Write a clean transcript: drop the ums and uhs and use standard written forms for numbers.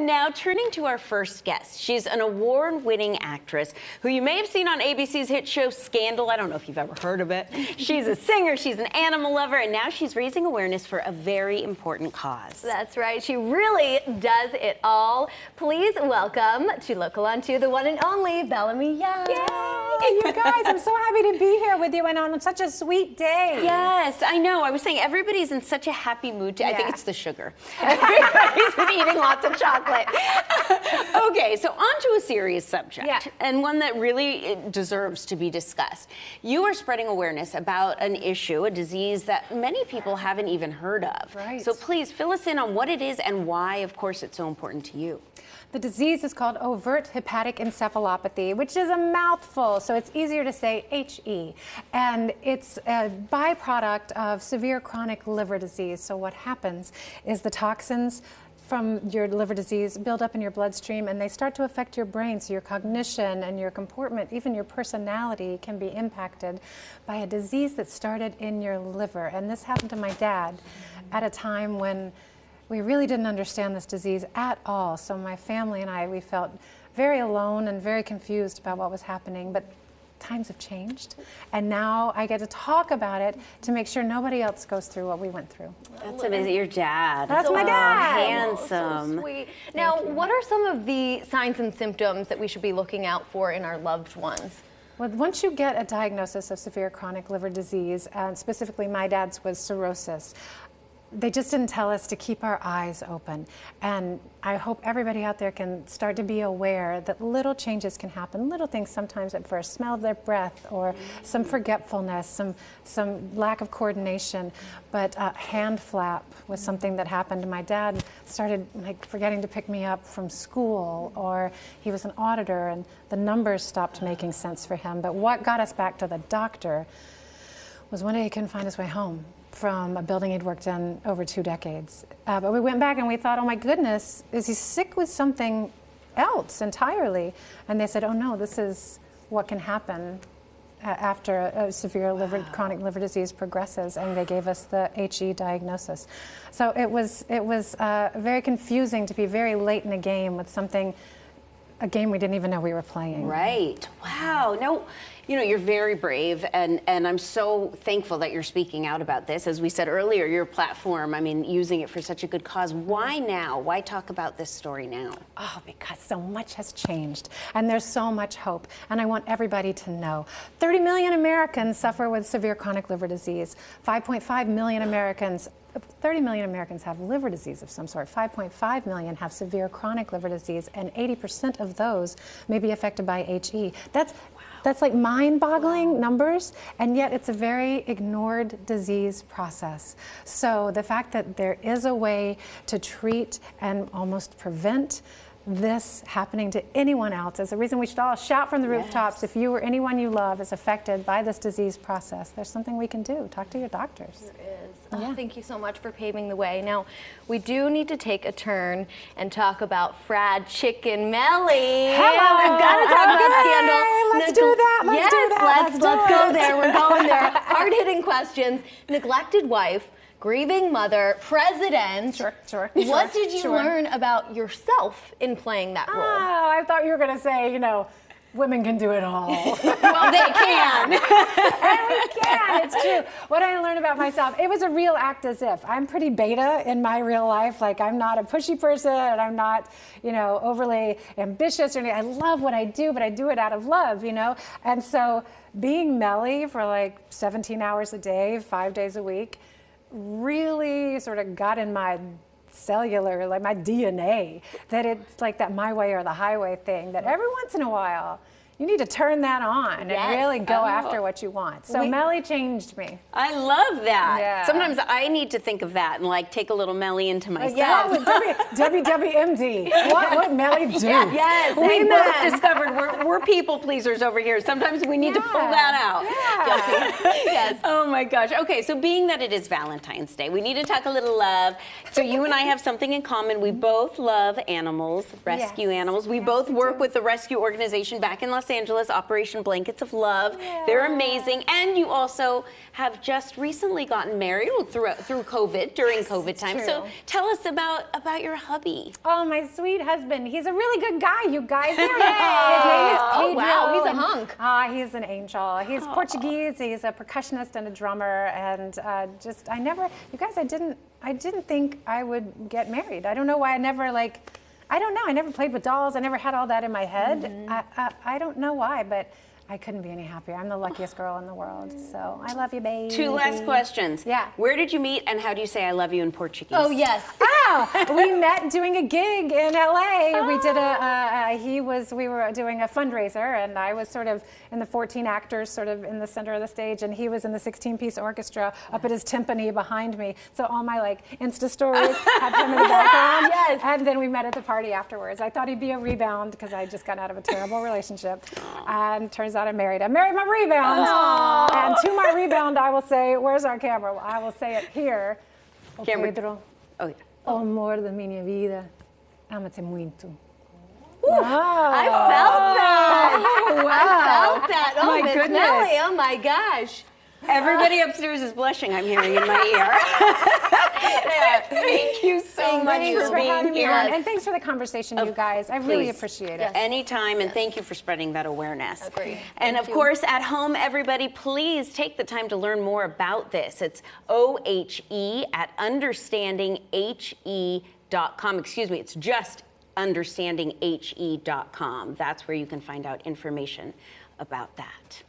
now turning to our first guest. She's an award-winning actress who you may have seen on ABC's hit show Scandal. I don't know if you've ever heard of it. She's a singer, she's an animal lover, and now she's raising awareness for a very important cause. That's right. She really does it all. Please welcome to Local on 2, the one and only Bellamy. Yay! You guys, I'm so happy to be here with you and on such a sweet day. Yes, I know. I was saying everybody's in such a happy mood today. I think it's the sugar. Everybody's been eating lots of chocolate. Okay, so on to a serious subject, and one that really deserves to be discussed. You are spreading awareness about an issue, a disease that many people haven't even heard of. Right. So please fill us in on what it is and why, of course, it's so important to you. The disease is called overt hepatic encephalopathy, which is a mouthful, so it's easier to say HE. And it's a byproduct of severe chronic liver disease. So what happens is the toxins from your liver disease build up in your bloodstream and they start to affect your brain. So your cognition and your comportment, even your personality, can be impacted by a disease that started in your liver. And this happened to my dad at a time when we really didn't understand this disease at all. So my family and I, we felt very alone and very confused about what was happening. But times have changed, and now I get to talk about it to make sure nobody else goes through what we went through. That's amazing. Your dad. That's my dad. Handsome. So sweet. Now, what are some of the signs and symptoms that we should be looking out for in our loved ones? Well, once you get a diagnosis of severe chronic liver disease, and specifically my dad's was cirrhosis, they just didn't tell us to keep our eyes open. And I hope everybody out there can start to be aware that little changes can happen. Little things sometimes at first, smell of their breath or some forgetfulness, some lack of coordination. But hand flap was something that happened. My dad started forgetting to pick me up from school, or he was an auditor and the numbers stopped making sense for him. But what got us back to the doctor was one day he couldn't find his way home from a building he'd worked in over 2 decades. But we went back and we thought, oh my goodness, is he sick with something else entirely? And they said, oh no, this is what can happen after a severe chronic liver disease progresses, and they gave us the HE diagnosis. So it was very confusing to be very late in a game with a game we didn't even know we were playing. Right. Wow. No, you know, you're very brave, and I'm so thankful that you're speaking out about this. As we said earlier, your platform, I mean, using it for such a good cause. Why now? Why talk about this story now? Oh, because so much has changed, and there's so much hope, and I want everybody to know. 30 million Americans suffer with severe chronic liver disease. 5.5 million Americans 30 million Americans have liver disease of some sort. 5.5 million have severe chronic liver disease, and 80% of those may be affected by HE. That's like mind-boggling numbers, and yet it's a very ignored disease process. So the fact that there is a way to treat and almost prevent this happening to anyone else is a reason we should all shout from the rooftops. If you or anyone you love is affected by this disease process, there's something we can do. Talk to your doctors. There is. Oh, thank you so much for paving the way. Now, we do need to take a turn and talk about fried chicken Melly. Hello. We've got to talk about Scandal. Let's do that. Let's go there. We're going there. Hard-hitting questions. Neglected wife, grieving mother, president. Sure. What did you learn about yourself in playing that role? Oh, I thought you were going to say, you know, women can do it all. Well, they can. And we can, it's true. What I learned about myself, it was a real act as if. I'm pretty beta in my real life. Like, I'm not a pushy person, and I'm not, you know, overly ambitious or anything. I love what I do, but I do it out of love, you know? And so being Melly for like 17 hours a day, 5 days a week, really sort of got in my cellular, like my DNA, that it's like that my way or the highway thing, that every once in a while you need to turn that on and really go after what you want. So Melly changed me. I love that. Yeah. Sometimes I need to think of that and like take a little Melly into myself. Yeah, with WWMD. What would Melly do? Yes. We both discovered we're people pleasers over here. Sometimes we need to pull that out. Yeah. Yes. Oh my gosh. Okay, so being that it is Valentine's Day, we need to talk a little love. So you and I have something in common. We both love animals, rescue animals. We both work with the rescue organization back in Los Los Angeles, Operation Blankets of Love. Yeah. They're amazing. And you also have just recently gotten married through COVID, during COVID time. True. So tell us about your hubby. Oh, my sweet husband. He's a really good guy, you guys. His name is Pedro. Oh, wow, he's a hunk. He's an angel. He's Portuguese. He's a percussionist and a drummer. And I didn't think I would get married. I don't know why I never I never played with dolls. I never had all that in my head. Mm-hmm. I don't know why, but I couldn't be any happier. I'm the luckiest girl in the world. So I love you, baby. 2 last questions. Yeah. Where did you meet, and how do you say I love you in Portuguese? Oh, yes. We met doing a gig in LA. We did we were doing a fundraiser, and I was sort of in the 14 actors sort of in the center of the stage, and he was in the 16-piece orchestra up at his timpani behind me. So all my Insta stories had him in the background. Yes. And then we met at the party afterwards. I thought he'd be a rebound because I just got out of a terrible relationship. And turns out I married my rebound. Aww. And to my rebound, I will say, where's our camera? Well, I will say it here. Pedro. Oh, yeah. Amor da minha vida, amo-te muito. I felt that. Oh, wow. I felt that. Oh, My Miss goodness. Nelly, oh my gosh. Everybody upstairs is blushing, I'm hearing in my ear. Thank you so much for being here. And thanks for the conversation, you guys. I really appreciate it. Yes. Anytime, and thank you for spreading that awareness. Agree. And of course, at home, everybody, please take the time to learn more about this. It's OHE at understandinghe.com. Excuse me, it's just understandinghe.com. That's where you can find out information about that.